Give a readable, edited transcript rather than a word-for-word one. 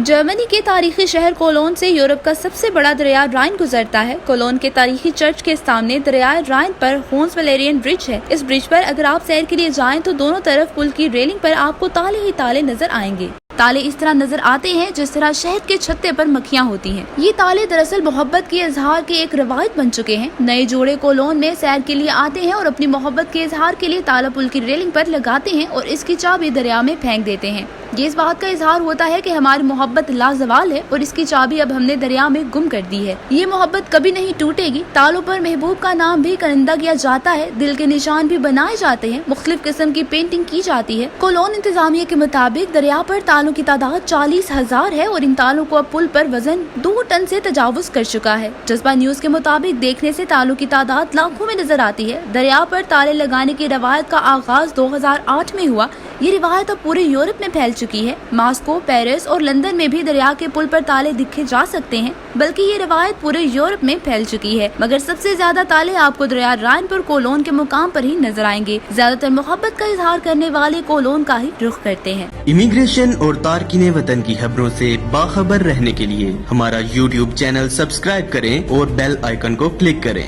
Germany के तारीखी शहर कोलोन से यूरोप का सबसे बड़ा दरिया राइन गुजरता है। कोलोन के तारीखी चर्च के सामने दरिया राइन पर होन्स-वैलेरियन ब्रिज है। इस ब्रिज पर अगर आप सैर के लिए जाएं तो दोनों तरफ पुल की रेलिंग पर आपको ताले ही ताले नजर आएंगे। ताले इस तरह नजर आते हैं जिस तरह शहद के छत्ते पर मक्खियां होती हैं। ये ताले दरअसल मोहब्बत के इजहार की एक रवायत बन चुके हैं। नए जोड़े कोलोन में सैर के लिए आते हैं और अपनी मोहब्बत के इजहार के लिए ताला पुल की रेलिंग पर लगाते हैं और इसकी चाबी दरिया में फेंक देते हैं। ये इस बात का इजहार होता है कि हमारी मोहब्बत लाजवाल है और इसकी चाबी अब हमने दरिया में गुम कर दी है। ये मोहब्बत कभी नहीं टूटेगी। तालों पर महबूब का नाम भी करिंदा किया जाता है। दिल के निशान भी बनाए जाते हैं। मुख्तलिफ किस्म की पेंटिंग की जाती है। कोलोन इंतजामिया के मुताबिक दरिया पर तालों की तादाद 40,000 है और इन तालों को अब पुल पर वजन 2 टन से तजावुज कर चुका है। जज्बा न्यूज के मुताबिक देखने से तालों की तादाद लाखों में नजर आती है। दरिया पर ताले लगाने की रवायत का आगाज 2008 में हुआ। ये रिवायत अब पूरे यूरोप में फैल चुकी है। मॉस्को, पेरिस और लंदन में भी दरिया के पुल पर ताले दिखे जा सकते हैं। बल्कि ये रिवायत पूरे यूरोप में फैल चुकी है। मगर सबसे ज्यादा ताले आपको दरिया राइन पर कोलोन के मुकाम पर ही नजर आएंगे। ज्यादातर मोहब्बत का इजहार करने वाले कोलोन का ही रुख करते हैं। इमिग्रेशन और तारकीने वतन की खबरों से बाखबर रहने के लिए हमारा YouTube चैनल सब्सक्राइब करें और बेल आइकन को क्लिक करें।